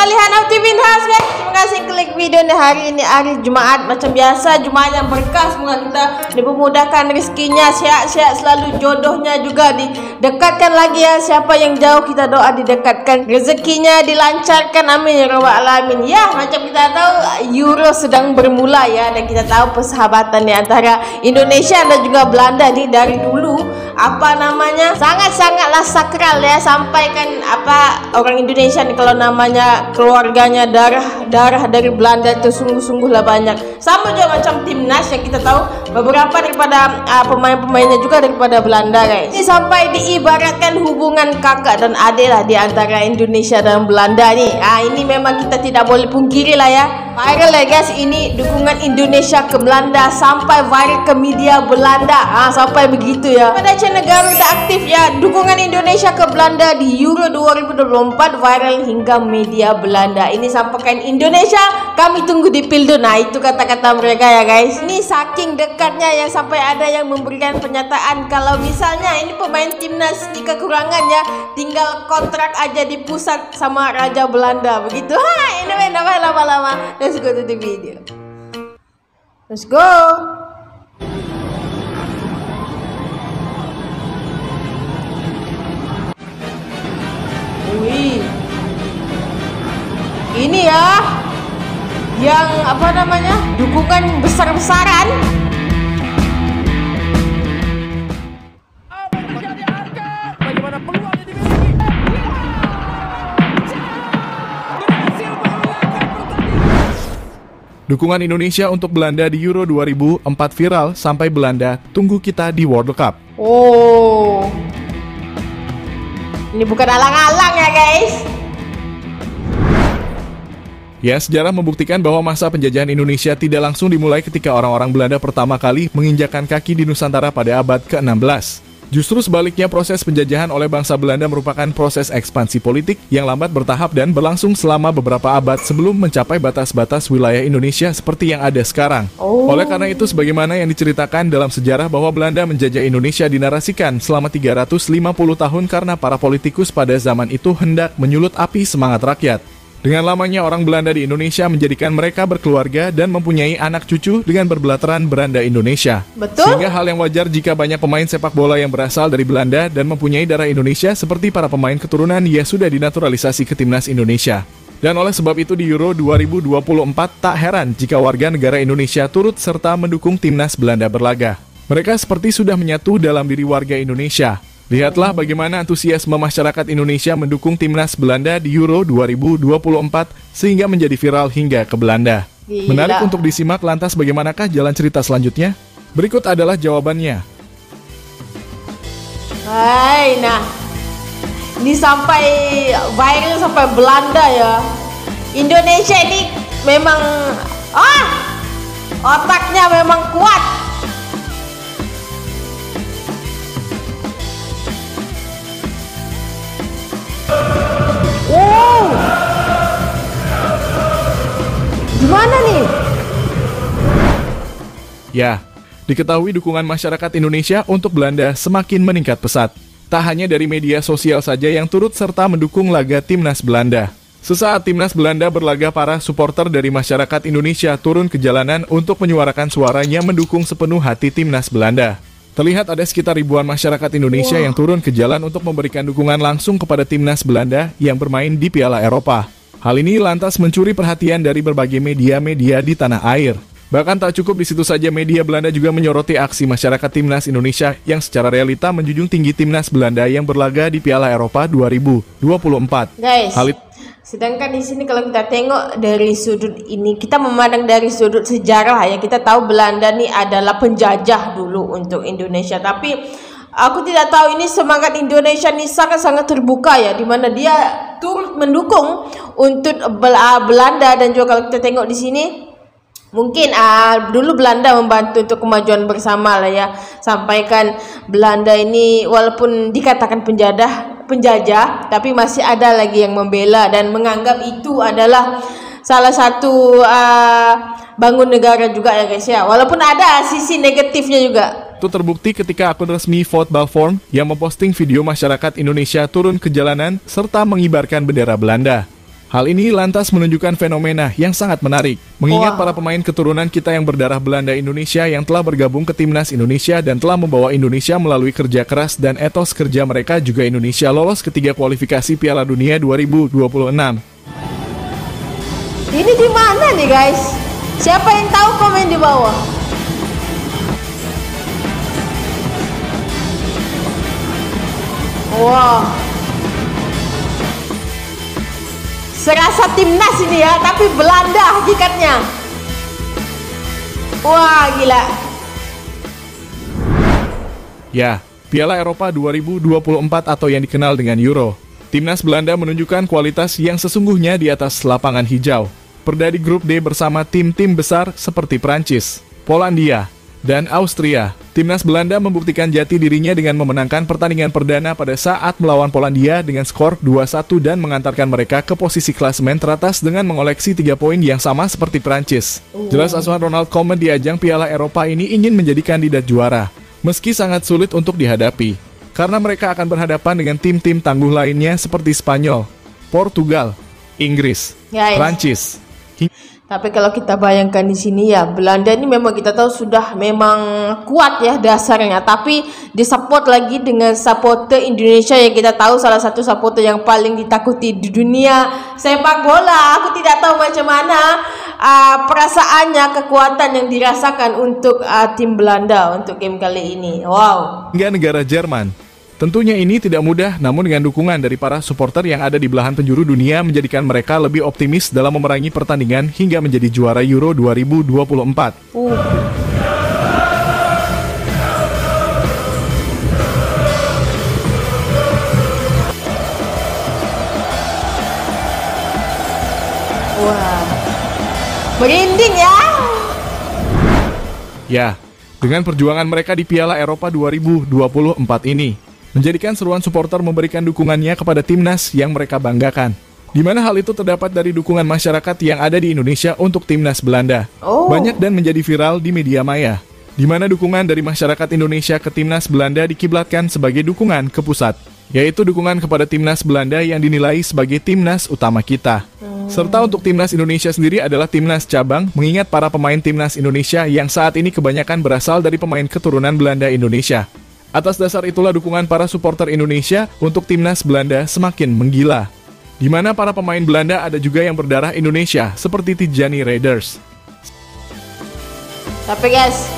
melihat Optimin House guys. Terima kasih klik video nih. Hari ini hari Jumaat, macam biasa Jumaat yang berkah. Semoga kita dipermudahkan rezekinya, sehat-sehat selalu, jodohnya juga didekatkan lagi ya. Siapa yang jauh kita doa didekatkan, rezekinya dilancarkan, amin ya rabbal alamin. Ya, macam kita tahu Euro sedang bermula ya, dan kita tahu persahabatan di antara Indonesia dan juga Belanda nih dari dulu sangat-sangatlah sakral ya. Sampaikan orang Indonesia nih kalau namanya keluarganya darah dari Belanda itu sungguh-sungguhlah banyak. Sama juga macam timnas yang kita tahu beberapa daripada pemain-pemainnya juga daripada Belanda guys. Ini sampai diibaratkan hubungan kakak dan adik lah di antara Indonesia dan Belanda nih. Ini memang kita tidak boleh pungkiri lah ya. Viral ya guys, ini dukungan Indonesia ke Belanda sampai viral ke media Belanda. Sampai begitu ya. Pada negara udah aktif ya, dukungan Indonesia ke Belanda di Euro 2024 viral hingga media Belanda. Ini sampaikan Indonesia, kami tunggu di Pildo. Nah, itu kata-kata mereka ya guys. Ini saking dekatnya ya, sampai ada yang memberikan pernyataan kalau misalnya ini pemain timnas di kekurangannya tinggal kontrak aja di pusat sama Raja Belanda begitu. Ini lama-lama. Let's go to the video. Let's go. Wih, ini ya yang dukungan besar-besaran. Bagaimana peluang yang dimiliki? Dukungan Indonesia untuk Belanda di Euro 2004 viral sampai Belanda tunggu kita di World Cup. Oh, ini bukan alang-alang ya guys. Ya, sejarah membuktikan bahwa masa penjajahan Indonesia tidak langsung dimulai ketika orang-orang Belanda pertama kali menginjakkan kaki di Nusantara pada abad ke-16. Justru sebaliknya, proses penjajahan oleh bangsa Belanda merupakan proses ekspansi politik yang lambat bertahap dan berlangsung selama beberapa abad sebelum mencapai batas-batas wilayah Indonesia seperti yang ada sekarang. Oleh karena itu, sebagaimana yang diceritakan dalam sejarah bahwa Belanda menjajah Indonesia dinarasikan selama 350 tahun karena para politikus pada zaman itu hendak menyulut api semangat rakyat. Dengan lamanya orang Belanda di Indonesia menjadikan mereka berkeluarga dan mempunyai anak cucu dengan berbelataran beranda Indonesia. Betul. Sehingga hal yang wajar jika banyak pemain sepak bola yang berasal dari Belanda dan mempunyai darah Indonesia seperti para pemain keturunan yang sudah dinaturalisasi ke timnas Indonesia. Dan oleh sebab itu di Euro 2024 tak heran jika warga negara Indonesia turut serta mendukung timnas Belanda berlaga. Mereka seperti sudah menyatu dalam diri warga Indonesia. Lihatlah bagaimana antusiasme masyarakat Indonesia mendukung timnas Belanda di Euro 2024 sehingga menjadi viral hingga ke Belanda. Gila. Menarik untuk disimak, lantas bagaimanakah jalan cerita selanjutnya? Berikut adalah jawabannya. Nah, ini sampai viral sampai Belanda ya. Indonesia ini memang otaknya memang kuat. Gimana nih? Ya, diketahui dukungan masyarakat Indonesia untuk Belanda semakin meningkat pesat. Tak hanya dari media sosial saja yang turut serta mendukung laga timnas Belanda. Sesaat timnas Belanda berlaga, para supporter dari masyarakat Indonesia turun ke jalanan untuk menyuarakan suaranya mendukung sepenuh hati timnas Belanda. Terlihat ada sekitar ribuan masyarakat Indonesia yang turun ke jalan untuk memberikan dukungan langsung kepada timnas Belanda yang bermain di Piala Eropa. Hal ini lantas mencuri perhatian dari berbagai media-media di tanah air. Bahkan tak cukup di situ saja, media Belanda juga menyoroti aksi masyarakat timnas Indonesia yang secara realita menjunjung tinggi timnas Belanda yang berlaga di Piala Eropa 2024. Guys, sedangkan di sini kalau kita tengok dari sudut ini, kita memandang dari sudut sejarah ya, kita tahu Belanda nih adalah penjajah dulu untuk Indonesia. Tapi aku tidak tahu ini semangat Indonesia nih sangat-sangat terbuka ya, dimana dia turut mendukung untuk Belanda. Dan juga kalau kita tengok di sini, mungkin dulu Belanda membantu untuk kemajuan bersama lah ya. Sampaikan Belanda ini walaupun dikatakan penjajah, tapi masih ada lagi yang membela dan menganggap itu adalah salah satu bangun negara juga ya guys ya. Walaupun ada sisi negatifnya juga. Itu terbukti ketika akun resmi Football Forum yang memposting video masyarakat Indonesia turun ke jalanan serta mengibarkan bendera Belanda. Hal ini lantas menunjukkan fenomena yang sangat menarik, mengingat Wah. para pemain keturunan kita yang berdarah Belanda Indonesia yang telah bergabung ke Timnas Indonesia dan telah membawa Indonesia melalui kerja keras dan etos kerja mereka juga Indonesia lolos ke 3 kualifikasi Piala Dunia 2026. Ini di mana nih guys? Siapa yang tahu komen di bawah? Wah. Serasa timnas ini ya, tapi Belanda hakikatnya. Wah, gila. Ya, Piala Eropa 2024 atau yang dikenal dengan Euro. Timnas Belanda menunjukkan kualitas yang sesungguhnya di atas lapangan hijau. Berada di grup D bersama tim-tim besar seperti Prancis, Polandia, dan Austria. Timnas Belanda membuktikan jati dirinya dengan memenangkan pertandingan perdana pada saat melawan Polandia dengan skor 2-1 dan mengantarkan mereka ke posisi klasemen teratas dengan mengoleksi 3 poin yang sama seperti Prancis. Jelas asuhan Ronald Koeman di ajang Piala Eropa ini ingin menjadi kandidat juara, meski sangat sulit untuk dihadapi, karena mereka akan berhadapan dengan tim-tim tangguh lainnya seperti Spanyol, Portugal, Inggris, Guys. Prancis. Tapi kalau kita bayangkan di sini ya, Belanda ini memang kita tahu sudah memang kuat ya dasarnya, tapi disupport lagi dengan supporter Indonesia yang kita tahu salah satu supporter yang paling ditakuti di dunia sepak bola. Aku tidak tahu macam mana perasaannya, kekuatan yang dirasakan untuk tim Belanda untuk game kali ini. Wow. Hingga negara Jerman. Tentunya ini tidak mudah, namun dengan dukungan dari para supporter yang ada di belahan penjuru dunia menjadikan mereka lebih optimis dalam memerangi pertandingan hingga menjadi juara Euro 2024. Wah. Merinding ya. Ya, dengan perjuangan mereka di Piala Eropa 2024 ini, menjadikan seruan supporter memberikan dukungannya kepada timnas yang mereka banggakan. Di mana hal itu terdapat dari dukungan masyarakat yang ada di Indonesia untuk timnas Belanda. Banyak dan menjadi viral di media maya. Di mana dukungan dari masyarakat Indonesia ke timnas Belanda dikiblatkan sebagai dukungan ke pusat, yaitu dukungan kepada timnas Belanda yang dinilai sebagai timnas utama kita. Serta untuk timnas Indonesia sendiri adalah timnas cabang, mengingat para pemain timnas Indonesia yang saat ini kebanyakan berasal dari pemain keturunan Belanda Indonesia. Atas dasar itulah dukungan para supporter Indonesia untuk timnas Belanda semakin menggila. Di mana para pemain Belanda ada juga yang berdarah Indonesia seperti Tijani Raiders. Tapi guys,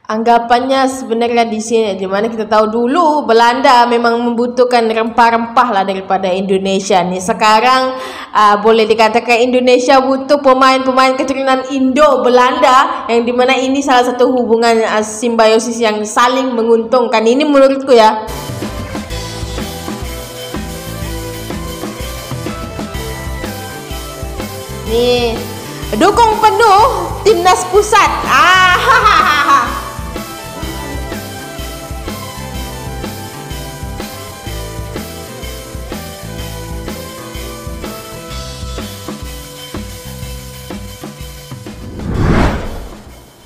anggapannya sebenarnya di sini, di mana kita tahu dulu Belanda memang membutuhkan rempah-rempah lah daripada Indonesia nih. Sekarang boleh dikatakan Indonesia butuh pemain-pemain keturunan Indo-Belanda, yang dimana ini salah satu hubungan simbiosis yang saling menguntungkan. Ini menurutku ya. Nih, dukung penuh timnas pusat.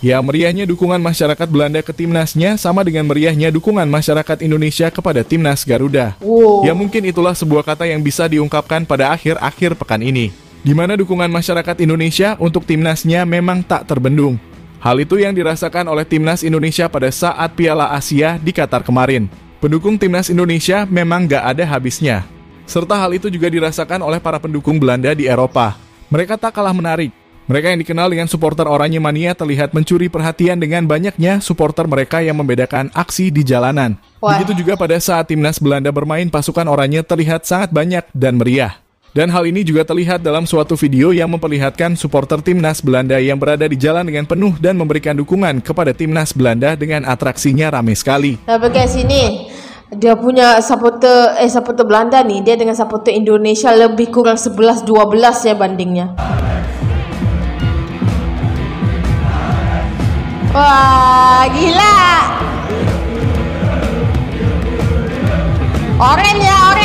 Ya, meriahnya dukungan masyarakat Belanda ke timnasnya sama dengan meriahnya dukungan masyarakat Indonesia kepada timnas Garuda. Ya, mungkin itulah sebuah kata yang bisa diungkapkan pada akhir-akhir pekan ini, di mana dukungan masyarakat Indonesia untuk timnasnya memang tak terbendung. Hal itu yang dirasakan oleh timnas Indonesia pada saat Piala Asia di Qatar kemarin. Pendukung timnas Indonesia memang gak ada habisnya. Serta hal itu juga dirasakan oleh para pendukung Belanda di Eropa. Mereka tak kalah menarik. Mereka yang dikenal dengan supporter Oranye Mania terlihat mencuri perhatian dengan banyaknya supporter mereka yang membedakan aksi di jalanan. Begitu juga pada saat timnas Belanda bermain, pasukan Oranye terlihat sangat banyak dan meriah. Dan hal ini juga terlihat dalam suatu video yang memperlihatkan supporter timnas Belanda yang berada di jalan dengan penuh dan memberikan dukungan kepada timnas Belanda dengan atraksinya ramai sekali. Tapi guys, ini dia punya supporter Belanda nih, dia dengan supporter Indonesia lebih kurang 11-12 ya bandingnya. Wah, gila. Oren ya, oren.